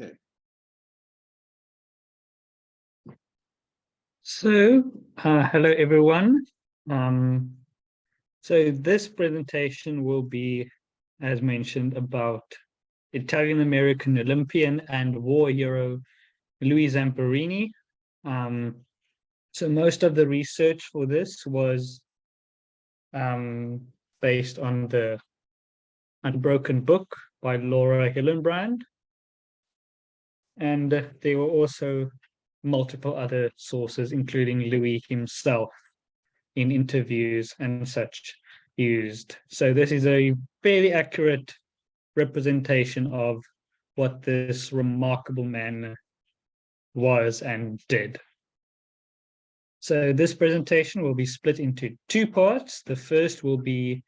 Okay. So, hello everyone. So this presentation will be, as mentioned, about Italian-American Olympian and war hero Louis Zamperini. So most of the research for this was based on the Unbroken Book by Laura Hillenbrand. And there were also multiple other sources, including Louis himself, in interviews and such used. So this is a fairly accurate representation of what this remarkable man was and did. So this presentation will be split into two parts. The first will be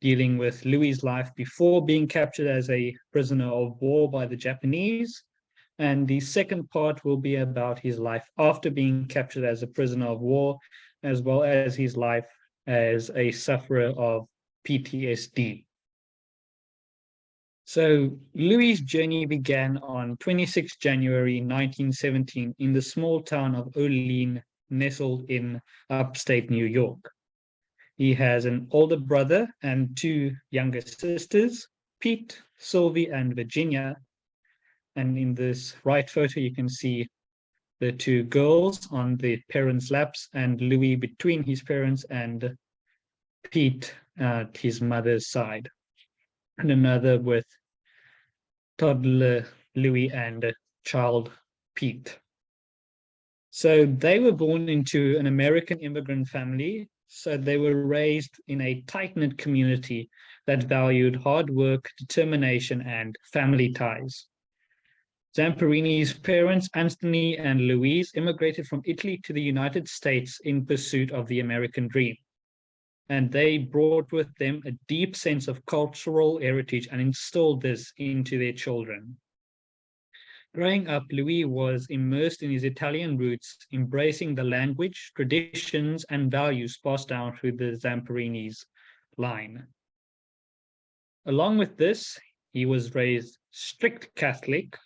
dealing with Louis's life before being captured as a prisoner of war by the Japanese. And the second part will be about his life after being captured as a prisoner of war, as well as his life as a sufferer of PTSD. So Louis' journey began on 26 January 1917 in the small town of Olean, nestled in upstate New York. He has an older brother and two younger sisters, Pete, Sylvie, and Virginia. And in this right photo, you can see the two girls on the parents' laps and Louis between his parents and Pete at his mother's side. And another with toddler Louis and child Pete. So they were born into an American immigrant family. So they were raised in a tight-knit community that valued hard work, determination, and family ties. Zamperini's parents, Anthony and Louise, immigrated from Italy to the United States in pursuit of the American dream. And they brought with them a deep sense of cultural heritage and installed this into their children. Growing up, Louis was immersed in his Italian roots, embracing the language, traditions, and values passed down through the Zamperini's line. Along with this, he was raised strict Catholic,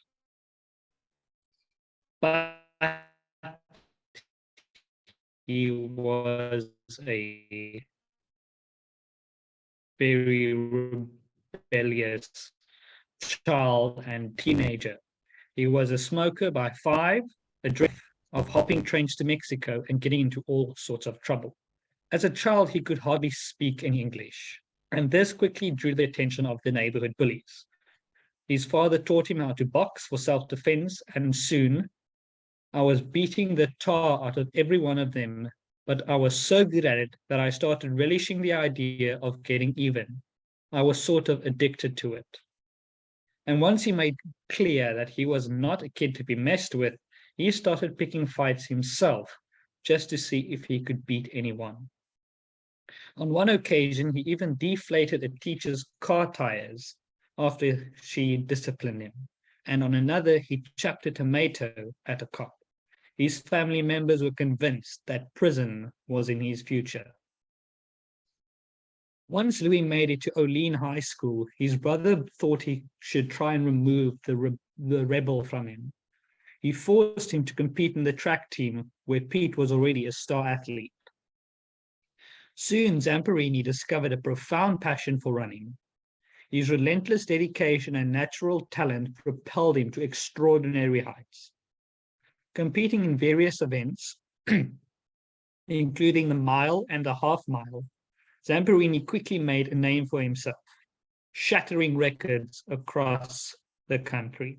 but he was a very rebellious child and teenager. He was a smoker by 5, a dream of hopping trains to Mexico and getting into all sorts of trouble. As a child, he could hardly speak any English, and this quickly drew the attention of the neighborhood bullies. His father taught him how to box for self-defense, and soon I was beating the tar out of every one of them, but I was so good at it that I started relishing the idea of getting even. I was sort of addicted to it. And once he made clear that he was not a kid to be messed with, he started picking fights himself just to see if he could beat anyone. On one occasion, he even deflated a teacher's car tires after she disciplined him. And on another, he chucked a tomato at a cop. His family members were convinced that prison was in his future. Once Louis made it to Olean High School, his brother thought he should try and remove the rebel from him. He forced him to compete in the track team, where Pete was already a star athlete. Soon, Zamperini discovered a profound passion for running. His relentless dedication and natural talent propelled him to extraordinary heights. Competing in various events, including the mile and the half mile, Zamperini quickly made a name for himself, shattering records across the country.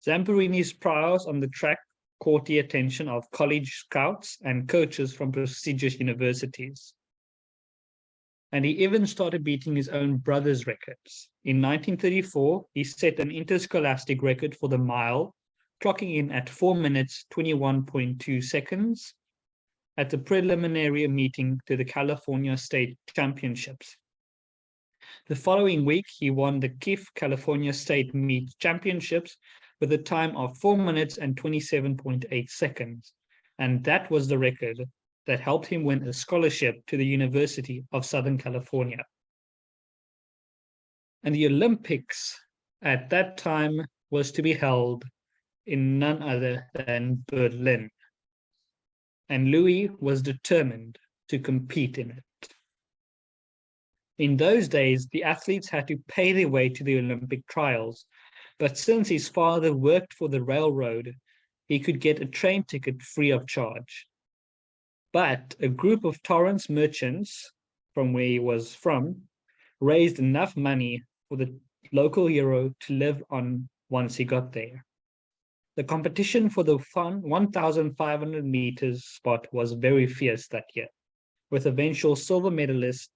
Zamperini's prowess on the track caught the attention of college scouts and coaches from prestigious universities. And he even started beating his own brother's records. In 1934, he set an interscholastic record for the mile, clocking in at 4 minutes, 21.2 seconds, at the preliminary meeting to the California State Championships. The following week, he won the KIF California State Meet Championships with a time of 4 minutes and 27.8 seconds. And that was the record that helped him win a scholarship to the University of Southern California. And the Olympics at that time was to be held in none other than Berlin, and Louis was determined to compete in it. In those days, the athletes had to pay their way to the Olympic trials, but since his father worked for the railroad, he could get a train ticket free of charge. But a group of Torrance merchants from where he was from raised enough money for the local hero to live on once he got there. The competition for the 1,500 meters spot was very fierce that year, with eventual silver medalist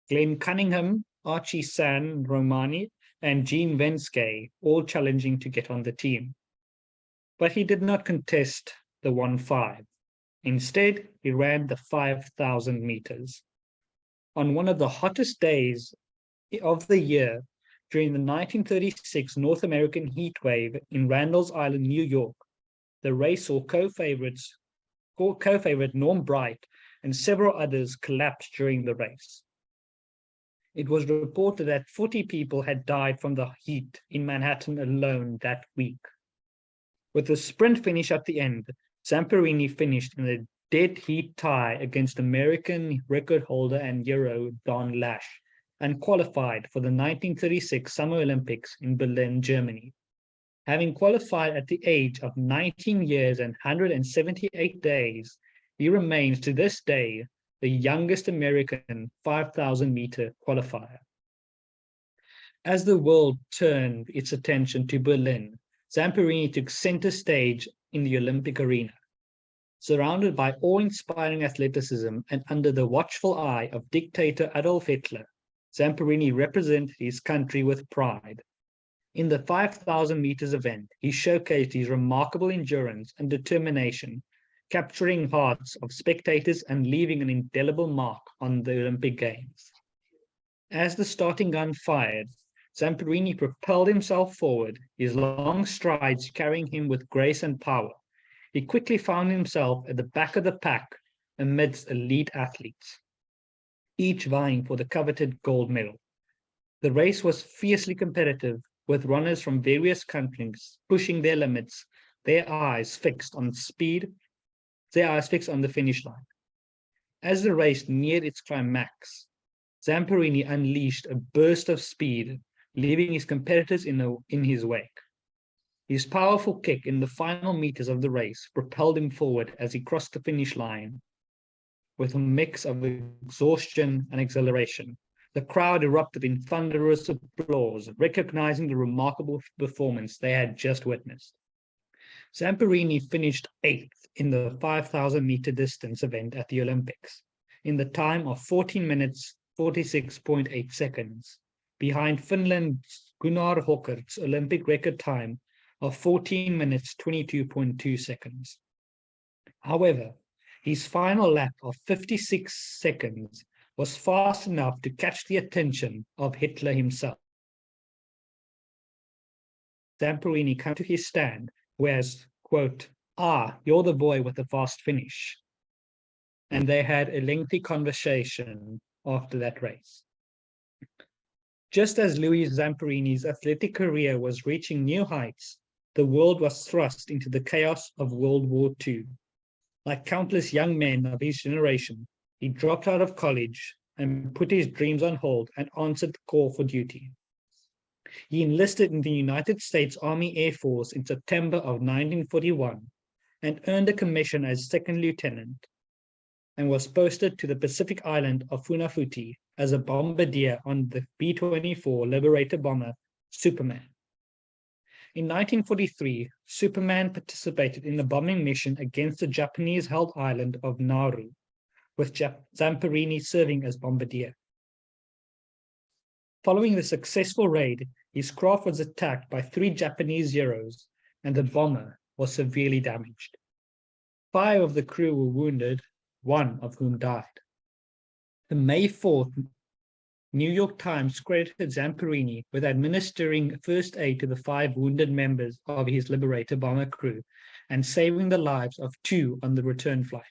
Glenn Cunningham, Archie San Romani, and Gene Venske all challenging to get on the team. But he did not contest the 1.5. Instead, he ran the 5,000 meters. On one of the hottest days of the year, during the 1936 North American heat wave in Randall's Island, New York, the race saw co-favorite Norm Bright and several others collapsed during the race. It was reported that 40 people had died from the heat in Manhattan alone that week. With a sprint finish at the end, Zamperini finished in a dead heat tie against American record holder and Euro Don Lash, and qualified for the 1936 Summer Olympics in Berlin, Germany. Having qualified at the age of 19 years and 178 days, he remains to this day the youngest American 5,000-meter qualifier. As the world turned its attention to Berlin, Zamperini took center stage in the Olympic arena. Surrounded by awe-inspiring athleticism and under the watchful eye of dictator Adolf Hitler, Zamperini represented his country with pride. In the 5,000 meters event, he showcased his remarkable endurance and determination, capturing hearts of spectators and leaving an indelible mark on the Olympic Games. As the starting gun fired, Zamperini propelled himself forward, his long strides carrying him with grace and power. He quickly found himself at the back of the pack amidst elite athletes, each vying for the coveted gold medal. The race was fiercely competitive, with runners from various countries pushing their limits, their eyes fixed on the finish line. As the race neared its climax, Zamperini unleashed a burst of speed, leaving his competitors in his wake. His powerful kick in the final meters of the race propelled him forward as he crossed the finish line with a mix of exhaustion and exhilaration. The crowd erupted in thunderous applause, recognizing the remarkable performance they had just witnessed. Zamperini finished 8th in the 5,000-meter distance event at the Olympics, in the time of 14 minutes, 46.8 seconds, behind Finland's Gunnar Håkert's Olympic record time of 14 minutes, 22.2 seconds. However, his final lap of 56 seconds was fast enough to catch the attention of Hitler himself. Zamperini came to his stand, whereas, quote, you're the boy with the fast finish. And they had a lengthy conversation after that race. Just as Louis Zamperini's athletic career was reaching new heights, the world was thrust into the chaos of World War II. Like countless young men of his generation, he dropped out of college and put his dreams on hold and answered the call for duty. He enlisted in the United States Army Air Force in September of 1941 and earned a commission as second lieutenant, and was posted to the Pacific island of Funafuti as a bombardier on the B-24 Liberator bomber Superman. In 1943, Superman participated in the bombing mission against the Japanese-held island of Nauru, with Zamperini serving as bombardier. Following the successful raid, his craft was attacked by 3 Japanese Euros, and the bomber was severely damaged. 5 of the crew were wounded, 1 of whom died. The May 4th New York Times credited Zamperini with administering first aid to the 5 wounded members of his Liberator bomber crew and saving the lives of 2 on the return flight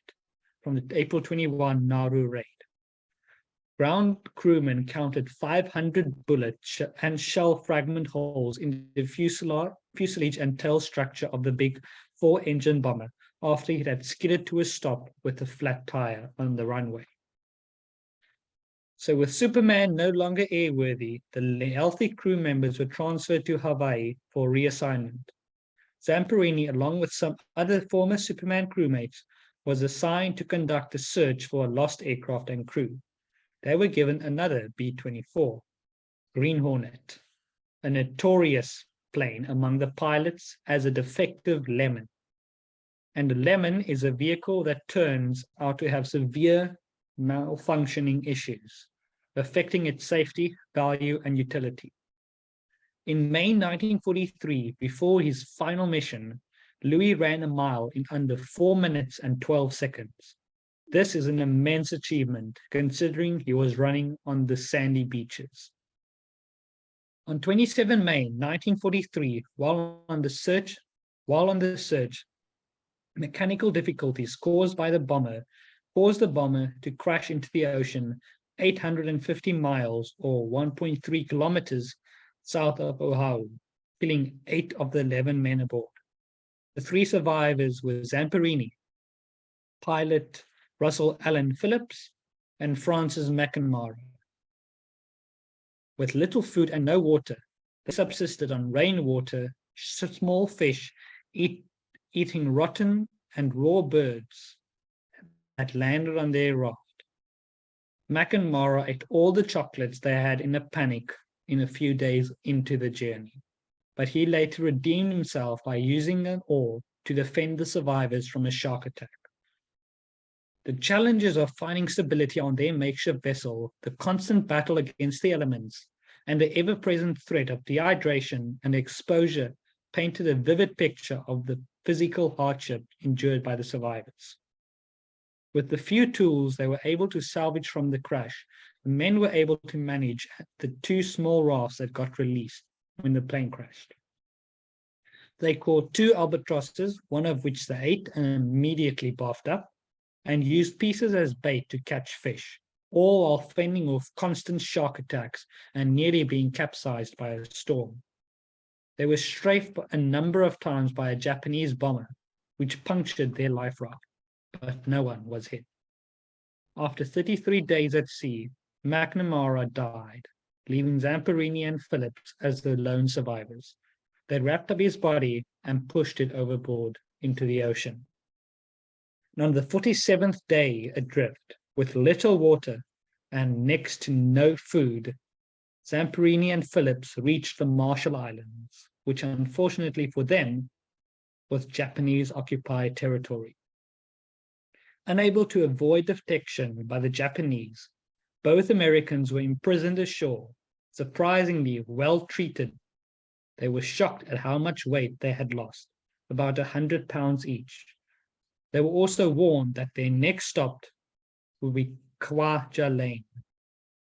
from the April 21 Nauru raid. Ground crewmen counted 500 bullet and shell fragment holes in the fuselage fuselage and tail structure of the big four-engine bomber after it had skidded to a stop with a flat tire on the runway. So with Superman no longer airworthy, the healthy crew members were transferred to Hawaii for reassignment. Zamperini, along with some other former Superman crewmates, was assigned to conduct a search for a lost aircraft and crew. They were given another B-24, Green Hornet, a notorious plane among the pilots as a defective lemon. And a lemon is a vehicle that turns out to have severe malfunctioning issues, affecting its safety, value, and utility. In May 1943, before his final mission, Louis ran a mile in under 4 minutes and 12 seconds. This is an immense achievement, considering he was running on the sandy beaches. On 27 May 1943, while on the search, mechanical difficulties caused by the bomber caused the bomber to crash into the ocean 850 miles or 1.3 kilometers south of Oahu, killing 8 of the 11 men aboard. The 3 survivors were Zamperini, pilot Russell Allen Phillips, and Francis McNamara. With little food and no water, they subsisted on rainwater, small fish, eating rotten and raw birds that landed on their raft. McNamara ate all the chocolates they had in a panic in a few days into the journey, but he later redeemed himself by using an oar to defend the survivors from a shark attack. The challenges of finding stability on their makeshift vessel, the constant battle against the elements, and the ever-present threat of dehydration and exposure painted a vivid picture of the physical hardship endured by the survivors. With the few tools they were able to salvage from the crash, the men were able to manage the 2 small rafts that got released when the plane crashed. They caught 2 albatrosses, one of which they ate and immediately barfed up, and used pieces as bait to catch fish, all while fending off constant shark attacks and nearly being capsized by a storm. They were strafed a number of times by a Japanese bomber, which punctured their life raft, but no one was hit. After 33 days at sea, McNamara died, leaving Zamperini and Phillips as the lone survivors. They wrapped up his body and pushed it overboard into the ocean. And on the 47th day adrift, with little water and next to no food, Zamperini and Phillips reached the Marshall Islands, which unfortunately for them was Japanese-occupied territory. Unable to avoid detection by the Japanese, both Americans were imprisoned ashore, surprisingly well treated. They were shocked at how much weight they had lost, about 100 pounds each. They were also warned that their next stop would be Kwajalein, Lane,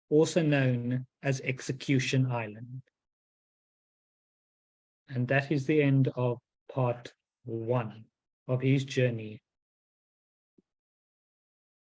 also known as Execution Island. And that is the end of part 1 of his journey